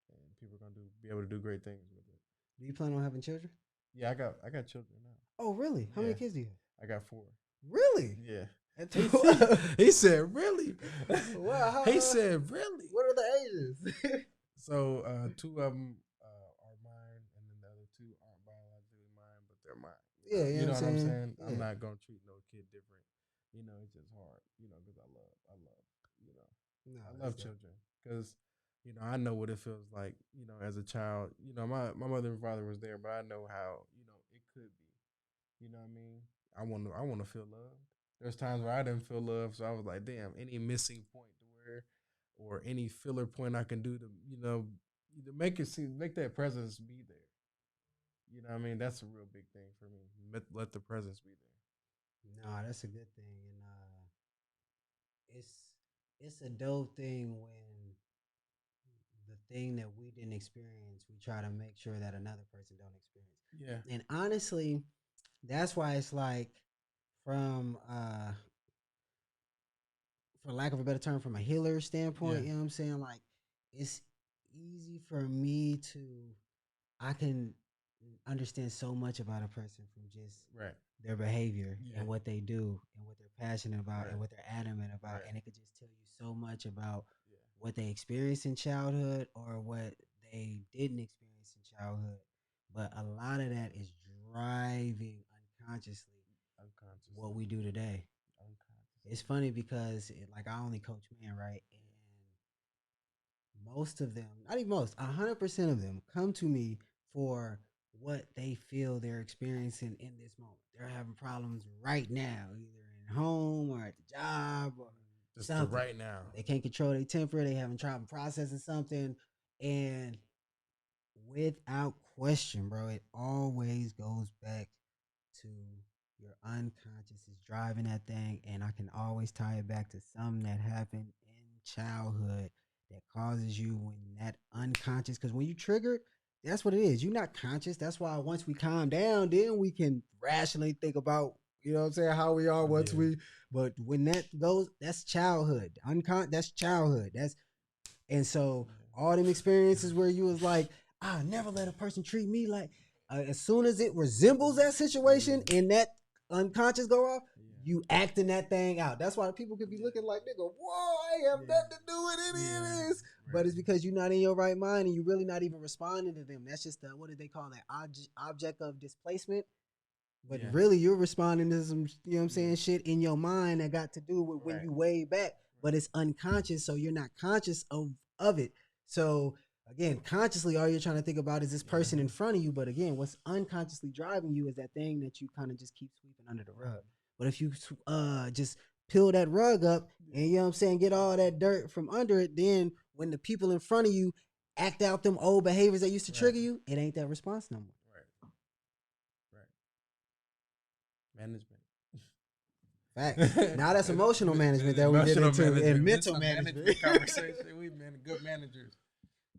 and people are gonna be able to do great things with it. Do you plan on having children? Yeah, I got children now. Oh, really? How many Yeah, kids do you have? I got four. Really? Yeah. At He said, he said, really? wow. He said, really? What are the ages? So two of them are mine, and then the other two aren't biologically mine, but they're mine. yeah, you know You what I'm know what I'm saying? saying? I'm Yeah. not gonna treat no kid different. It's just hard. Because you know, No, I that's love dope. children because I know what it feels like. As a child. My mother and father was there, but I know how it could be. You know what I mean? I want to feel love. There's times where I didn't feel love, so I was like, damn, any missing point to where, or any filler point I can do to to make that presence be there. You know what I mean? That's a real big thing for me. Let the presence be No, that's a good thing, and it's it's a dope thing when the thing that we didn't experience, we try to make sure that another person don't experience. there. And honestly, that's why it's like, from for lack of a better term, from a healer Yeah, yeah, standpoint, you know what I'm saying? Like, it's easy for me to, I can understand so much about a person from just right. their behavior Yeah, and what they do and what they're passionate about and right, what they're adamant about. right. And it could just tell you so much about Yeah, what they experienced in childhood or what they didn't experience in childhood. But a lot of that is driving unconsciously. Unconsciously. what we do today. It's Unconsciously. funny because like I only coach men, right? And most of them, not even most, 100% of them come to me for what they feel they're experiencing in this moment. They're having problems right now, either in home or at the job or Just the something. right now. They can't control their temper. They having trouble processing something, and without question, bro, it always goes back to your unconscious is driving that thing, and I can always tie it back to something that happened in childhood that causes you when that unconscious, because when you triggered, that's what it is. You're not conscious. That's why once we calm down, then we can rationally think about, you know what I'm saying, how we are once we, but when that goes, that's childhood. That's childhood. That's, and so all them experiences where you was like, I never let a person treat me like, as soon as it resembles that situation and that unconscious go off, you acting that thing out. That's why people could be looking like, nigga, whoa, I have nothing to do with any of this. But it's because you're not in your right mind and you're really not even responding to them. That's just the, what did they call that? Object of displacement. But really, you're responding to some, you know what I'm saying, shit in your mind that got to do with when you way back, but it's unconscious, so you're not conscious of it. So again, consciously, all you're trying to think about is this person in front of you. But again, what's unconsciously driving you is that thing that you kind of just keep sweeping under the rug. But if you just peel that rug up and, you know what I'm saying, get all that dirt from under it, then when the people in front of you act out them old behaviors that used to trigger you, it ain't that response no more. Management. Facts. Now that's emotional management that we get into, and mental management. Conversation. We good managers.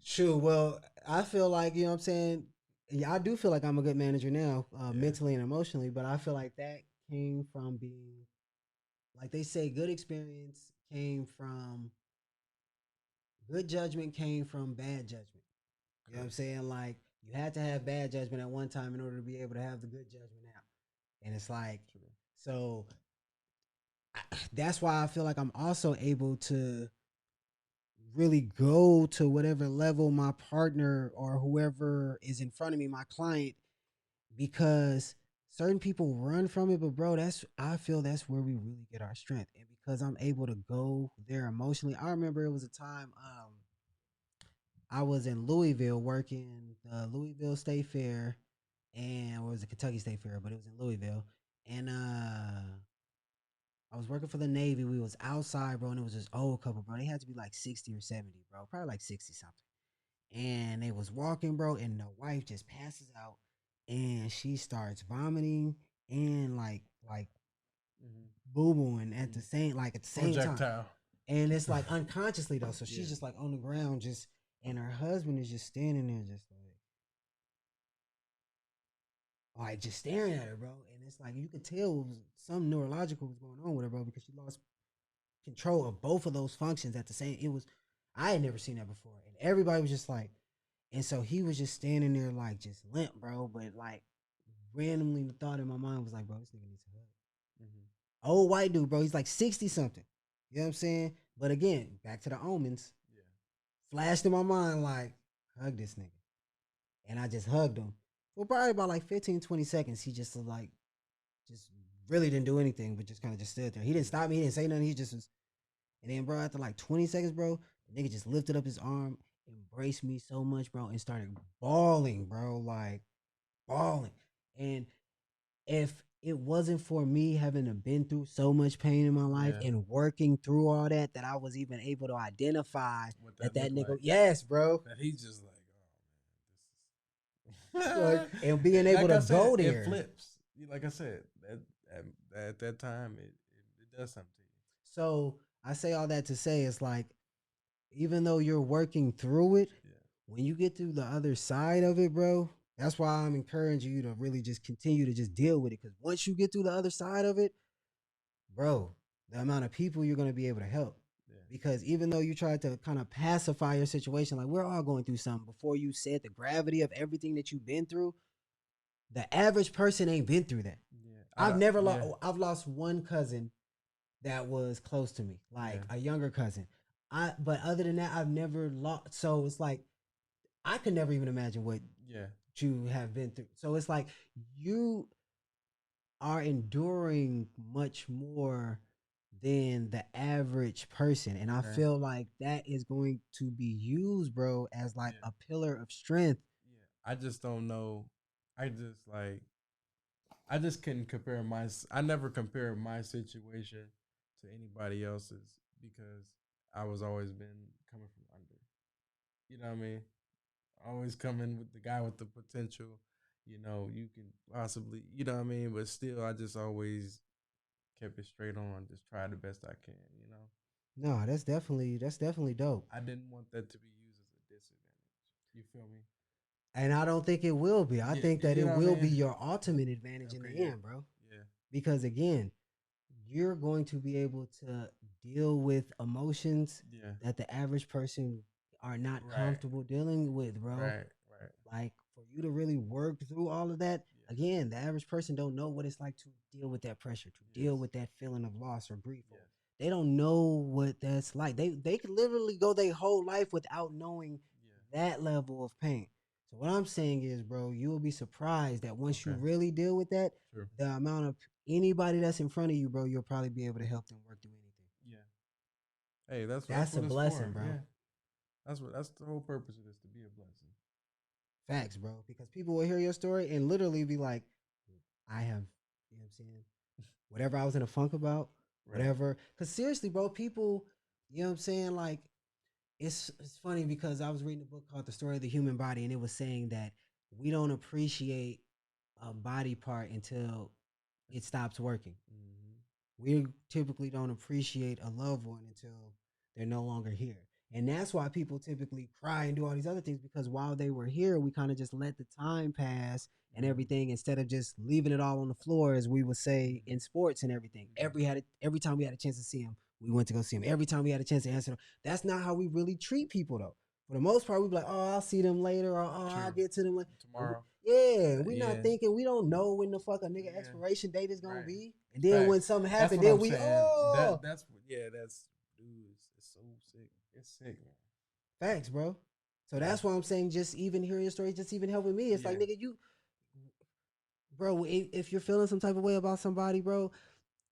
Sure. Well, I feel like, you know what I'm saying, yeah, I do feel like I'm a good manager now, mentally and emotionally, but I feel like that came from being, like they say, good experience came from, good judgment came from bad judgment. You know what I'm saying? Like you had to have bad judgment at one time in order to be able to have the good judgment now. And it's like, so that's why I feel like I'm also able to really go to whatever level my partner or whoever is in front of me, my client, because certain people run from it, but bro, that's, I feel that's where we really get our strength. And because I'm able to go there emotionally, I remember it was a time I was in Louisville working the Louisville State Fair, and or it was the Kentucky State Fair, but it was in Louisville. And I was working for the Navy. We was outside, bro, and it was this old couple, bro. They had to be like 60 or 70, bro. Probably like 60 something. And they was walking, bro, and the wife just passes out and she starts vomiting and like boo booing at the same, like at the same time. And it's like unconsciously though. So she's just like on the ground, just, and her husband is just standing there just like just staring at her, bro. And it's like you could tell some neurological was going on with her, bro, because she lost control of both of those functions at the same. It was, I had never seen that before, and everybody was just like, and so he was just standing there like just limp, bro. But like randomly, the thought in my mind was like, bro, this nigga needs a hug. Old white dude, bro. He's like 60 something. You know what I'm saying? But again, back to the Omens. Flashed in my mind like, hug this nigga, and I just hugged him. For probably about like 15, 20 seconds, he just like, just really didn't do anything, but just kind of just stood there. He didn't stop me. He didn't say nothing. He just was. And then, bro, after like 20 seconds, bro, the nigga just lifted up his arm, embraced me so much, bro, and started bawling, bro, like bawling. And if it wasn't for me having been through so much pain in my life and working through all that, that I was even able to identify that nigga, yes, bro. That he's just like, Like, and being able to go there. It flips. Like I said, at that time, it does something to you. So I say all that to say it's like, even though you're working through it, when you get through the other side of it, bro, that's why I'm encouraging you to really just continue to just deal with it. Because once you get through the other side of it, bro, the amount of people you're going to be able to help. Because even though you tried to kind of pacify your situation, like we're all going through something, before you said the gravity of everything that you've been through, the average person ain't been through that. I've never lost, I've lost one cousin that was close to me, like a younger cousin. But other than that, I've never lost. So it's like, I could never even imagine what you have been through. So it's like, you are enduring much more than the average person. And I Okay. feel like that is going to be used, bro, as like Yeah. a pillar of strength. Yeah. I just don't know. I just like I just couldn't compare I never compare my situation to anybody else's because I was always been coming from under. You know what I mean? Always coming with the guy with the potential. You know, you can possibly, you know what I mean? But still, I just always kept it straight on, just try the best I can, you know? No, that's definitely dope. I didn't want that to be used as a disadvantage. You feel me? And I don't think it will be. I Yeah, think that you it know what I will be mean? your ultimate advantage in Okay, the yeah. end, bro. Yeah. Because again, you're going to be able to deal with emotions Yeah. that the average person are not Right. comfortable dealing with, bro. Right. Right. Like for you to really work through all of that, Yeah. again, the average person don't know what it's like to deal with that pressure, to Yes. deal with that feeling of loss or grief. Or Yes. they don't know what that's like. They could literally go their whole life without knowing Yeah. that level of pain. So what I'm saying is, bro, you will be surprised that once you Okay. really deal with that, True. the amount of anybody that's in front of you, bro, you'll probably be able to help them work through anything. Yeah. Hey, that's That's a what it's blessing, for. bro. Yeah. That's the whole purpose of this to be a blessing. Facts, bro. Because people will hear your story and literally be like, I have, you know what I'm saying? Whatever I was in a funk about, Right. whatever. Because seriously, bro, people, you know what I'm saying? Like, it's funny because I was reading a book called The Story of the Human Body, and it was saying that we don't appreciate a body part until it stops working. Mm-hmm. We typically don't appreciate a loved one until they're no longer here. And that's why people typically cry and do all these other things because while they were here, we kind of just let the time pass and Mm-hmm. everything instead of just leaving it all on the floor, as we would say in sports and everything. Every time we had a chance to see him, we went to go see him. Every time we had a chance to answer them, that's not how we really treat people though. For the most part, we be like, oh, I'll see them later, or oh, I'll True. get to them later. Tomorrow. Yeah, we not Yeah. thinking. We don't know when the fuck a nigga Yeah. expiration date is gonna Right. be, and then when Facts. something That's happen, what then I'm we saying. oh That's yeah. That's dude. It's so sick. It's sick, man. facts, bro. So Yeah. that's why I'm saying just even hearing your story, just even helping me. It's like Yeah. nigga, you, bro. If you're feeling some type of way about somebody, bro,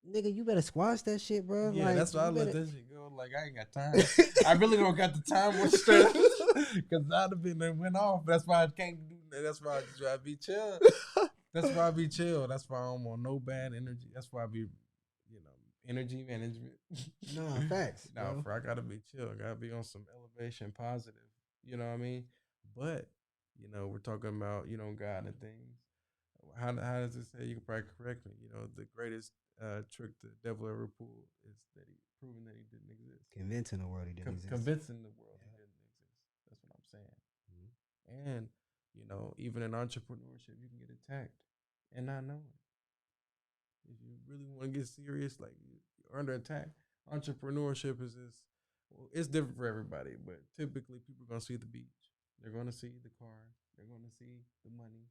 nigga, you better squash that shit, bro. Yeah, Like that's why I you let better. that shit go. Like I ain't got time. I really don't got the time or stress because I'd have been that went off. That's why I can't do that. That's why I just try to be chill. That's why I be chill. That's why I don't want no bad energy. That's why I be, energy management. Nah, facts, Nah, bro. for I gotta be chill. I gotta be on some elevation, positive. You know what I mean? But we're talking about God and things. How does it say? You can probably correct me. The greatest trick the devil ever pulled is that he proven that he didn't exist, Convincing the world he didn't exist. convincing the world he Yeah. didn't exist. That's what I'm saying. Mhm. And even in entrepreneurship, you can get attacked and not know it. If you really want to get serious, like you're under attack, entrepreneurship is this. Well, it's different for everybody, but typically people are gonna see the beach. They're gonna see the car. They're gonna see the money.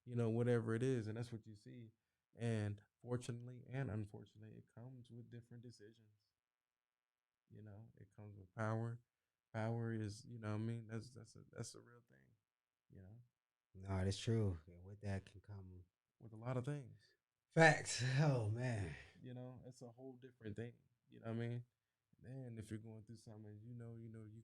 Whatever it is, and that's what you see. And fortunately and unfortunately, it comes with different decisions. It comes with power. Power is, what I mean, that's a real thing. You know, No, that's true. And with that can come with a lot of things. facts. Oh man. It's a whole different thing. You know what I mean? Then if you're going through something, you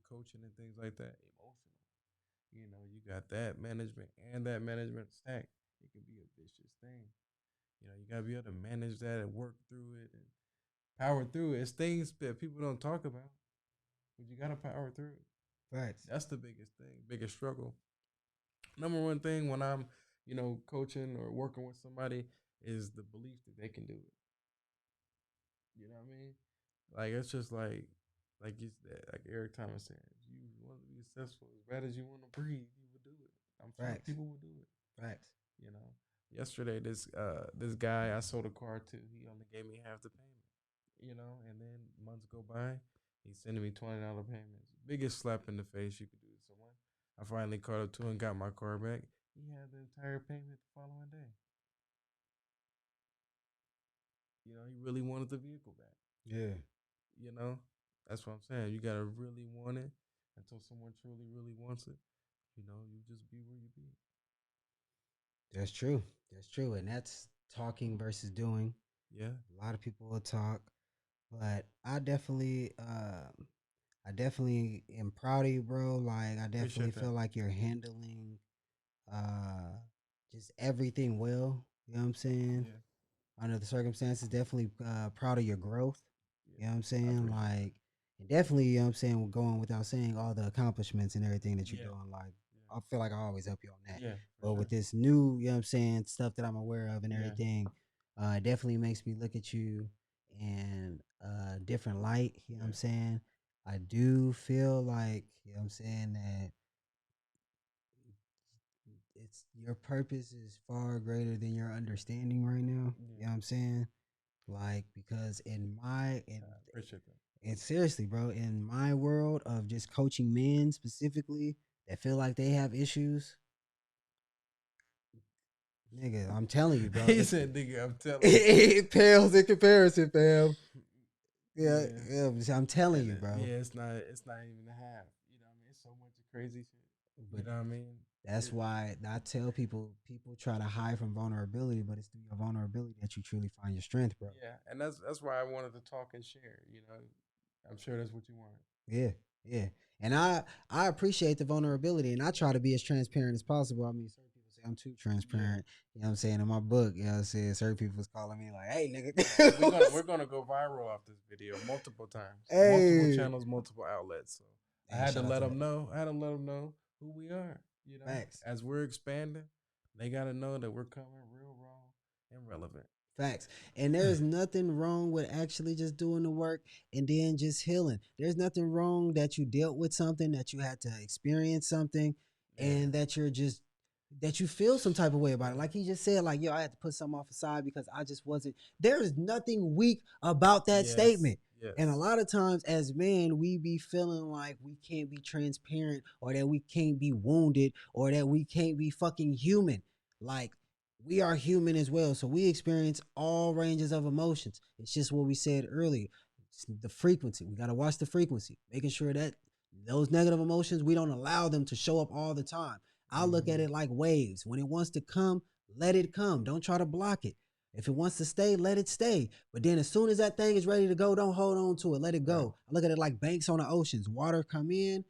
coaching and things like that, emotional. You got that management and that management stack. It can be a vicious thing. You gotta be able to manage that and work through it and power through it. It's things that people don't talk about, but you gotta power through it. Facts. That's the biggest thing, biggest struggle. Number one thing when I'm, coaching or working with somebody is the belief that they can do it. You know what I mean? Like it's just like you said, like Eric Thomas said, if you want to be successful as bad as you want to breathe, you would do it. I'm sure Facts. people will do it. Facts. You know. Yesterday, this guy I sold a car to, he only gave me half the payment. And then months go by, he's sending me $20 payments. Biggest slap in the face you could do to someone. I finally caught up to him, got my car back. He had the entire payment the following day. He really wanted the vehicle back. Yeah. You know, that's what I'm saying. You gotta really want it until someone truly, really wants it. You just be where you be. That's true. That's true. And that's talking versus doing. Yeah, A lot of people will talk, but I definitely am proud of you, bro. Like I definitely appreciate that. feel like you're handling uh just everything well. You know what I'm saying? Yeah, Under the circumstances, definitely proud of your growth. yeah, You know what I'm I saying? appreciate that. Like, and definitely, you know what I'm saying, going without saying all the accomplishments and everything that you're Yeah, doing. Like, yeah, I feel like I always help you on that. yeah, for But sure. with this new, you know what I'm saying, stuff that I'm aware of and Yeah, everything, it definitely makes me look at you in a different light. You know what I'm yeah, saying? I do feel like, you know what I'm saying, that it's your purpose is far greater than your understanding right now. You yeah. know what I'm saying? Like because in my I appreciate that. and seriously, bro, in my world of just coaching men specifically that feel like they have issues, nigga, I'm telling you, bro, He said, "Nigga, I'm telling you." it pales in comparison, fam. Yeah, Yeah, yeah, I'm telling and you, bro. yeah, it's not even a half. You know what I mean? It's so much crazy shit. You But know what I mean? that's It, why I tell people, people try to hide from vulnerability, but it's through your vulnerability that you truly find your strength, bro. yeah, and that's why I wanted to talk and share. You know, I'm sure that's what you wanted. Yeah, yeah. And I appreciate the vulnerability and I try to be as transparent as possible. I mean, certain people say I'm too Yeah. transparent. You know what I'm saying? In my book, you know what I'm saying? Certain people was calling me like, hey Oh, nigga. we're gonna go viral off this video multiple times, multiple Hey. channels, multiple outlets. So I Hey, had to shout out let to that. them know. I had to let them know who we are. You know, Facts. as we're expanding, they gotta know that we're coming real raw and relevant. Facts. And there's nothing wrong with actually just doing the work and then just healing. There's nothing wrong that you dealt with something, that you had to experience something, Yeah, and that you're just that you feel some type of way about it. yeah, Like he just said, like, yo, I had to put something off aside because I just wasn't there is nothing weak about that yes, statement. And a yes, lot of times as men, we be feeling like we can't be transparent or that we can't be wounded or that we can't be fucking human. Like we are human as well. So we experience all ranges of emotions. It's just what we said earlier. It's the frequency. We got to watch the frequency, making sure that those negative emotions, we don't allow them to show up all the time. I look at mm-hmm. it like waves. When it wants to come, let it come. Don't try to block it. If it wants to stay, let it stay. But then as soon as that thing is ready to go, don't hold on to it. Let it Right. go. I look at it like banks on the oceans. Water come in,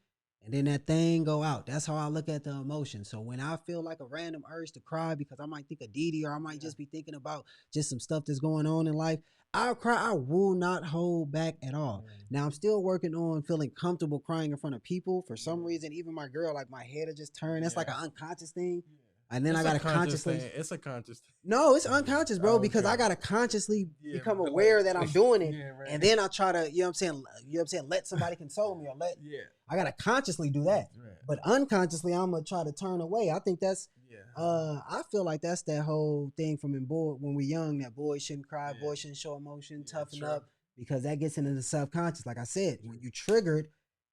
and then that thing go out. That's how I look at the emotion. So when I feel like a random urge to cry because I might think of Didi or I might Yeah, just be thinking about just some stuff that's going on in life, I'll cry. I will not hold back at all. man. Now I'm still working on feeling comfortable crying in front of people. For some Yeah, reason, even my girl, like my head will just turn. That's like yeah, an unconscious thing. And yeah. then I It's a gotta conscious consciously thing. It's a conscious thing. no, it's unconscious, bro, because I Okay. gotta consciously Yeah, become but like, aware that I'm doing it. yeah, And right. then I try to, you know what I'm saying, let somebody console me or let Yeah, I gotta consciously do that. right. But unconsciously I'm gonna try to turn away. I think that's Yeah, I feel like that's that whole thing from when we're young that boys shouldn't cry, yeah, boys shouldn't show emotion, yeah. toughen True, up, because that gets into the subconscious. Like I said, when true. you triggered,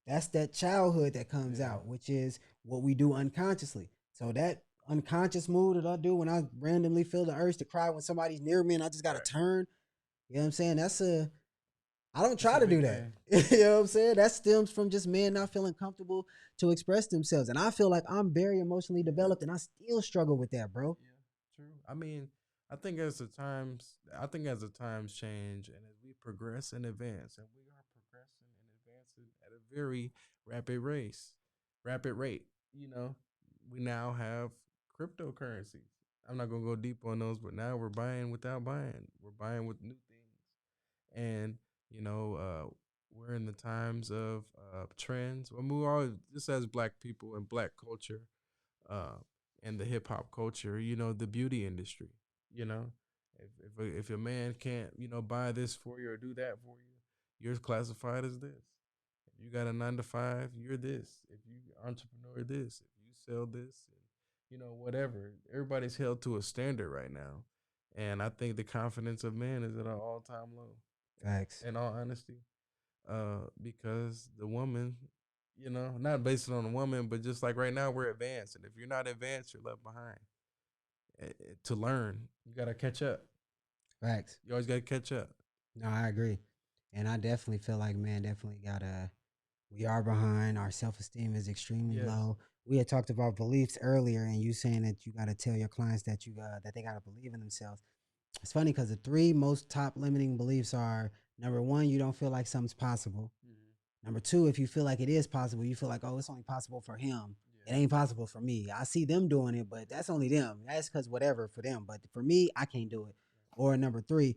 that's that childhood that comes Yeah, out, which is what we do unconsciously. So that unconscious mood that I do when I randomly feel the urge to cry when somebody's near me and I just gotta right. turn. You know what I'm saying? I don't That's try a to do big that. thing. You know what I'm saying? That stems from just men not feeling comfortable to express themselves. And I feel like I'm very emotionally Yeah, developed and I still struggle with that, bro. yeah. True. I mean, I think as the times change and as we progress and advance, and we are progressing and advancing at a very rapid rate. You know, we now have cryptocurrencies. I'm not gonna go deep on those, but now we're buying without buying. We're buying with new things, and you know, we're in the times of trends. I mean, we're all just as Black people and Black culture, uh, and the hip hop culture. You know, the beauty industry. You know, if a man can't buy this for you or do that for you, you're classified as this. If you got a 9 to 5, you're this. If you entrepreneur this, if you sell this, and whatever. Everybody's held to a standard right now, and I think the confidence of man is at an all time low. Facts. In all honesty, because the woman, not based on the woman, but just like right now we're advanced, and if you're not advanced, you're left behind. To learn, you gotta catch up. Facts. You always gotta catch up. No, I agree. And I definitely feel like man definitely gotta we are behind. Our self esteem is extremely Yes. low. We had talked about beliefs earlier and you saying that you gotta tell your clients that you that they gotta believe in themselves. It's funny because the three most top limiting beliefs are: number one, you don't feel like something's possible. Mm-hmm. Number two, if you feel like it is possible, you feel like, oh, it's only possible for him. It Yeah. ain't possible for me. I see them doing it, but that's only them. That's because whatever for them. But for me, I can't do it. Or number three,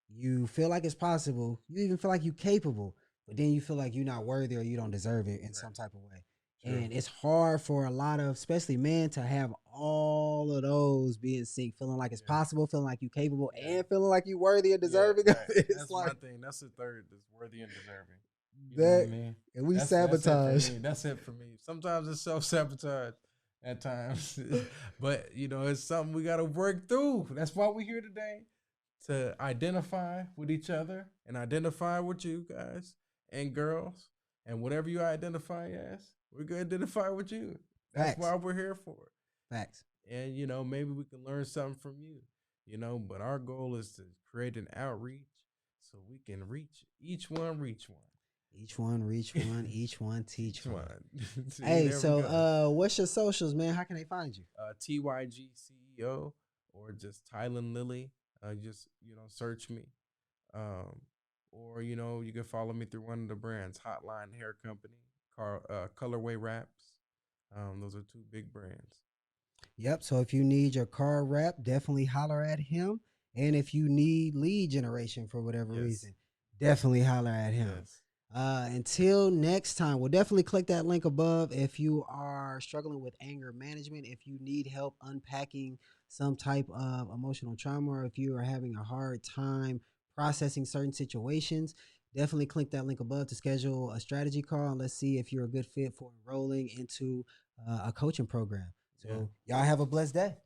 you feel like it's possible. You even feel like you're capable, but then you feel like you're not worthy or you don't deserve it in Right. some type of way. True. And it's hard for a lot of, especially men, to have all of those be in sync, feeling like it's Yeah. possible, feeling like you're capable, Yeah. and feeling like you're worthy and Yeah. deserving of Right. it. It's That's my like thing. That's the third. That's worthy and deserving. You know what I that, mean? and we That's it for sabotage. me. That's it for me. Sometimes it's self sabotage at times, but you know it's something we got to work through. That's why we're here today, to identify with each other and identify with you guys and girls, and whatever you identify as, we're gonna identify with you. That's Facts. why we're here for. Facts. And you know maybe we can learn something from you. You know, but our goal is to create an outreach so we can reach one. Each one reach one, each one teach Each one. one. See, Hey, there we so go. what's your socials, man? How can they find you? TYG CEO or just Tylin Lilly. Just search me. Um, or you can follow me through one of the brands, Hotline Hair Company, Colorway Wraps. Those are two big brands. Yep. So if you need your car wrap, definitely holler at him. And if you need lead generation for whatever Yes. reason, definitely holler at him. Yes. Until next time, we'll definitely click that link above if you are struggling with anger management, if you need help unpacking some type of emotional trauma, or if you are having a hard time processing certain situations. Definitely click that link above to schedule a strategy call and let's see if you're a good fit for enrolling into a coaching program. Yeah. So, y'all have a blessed day.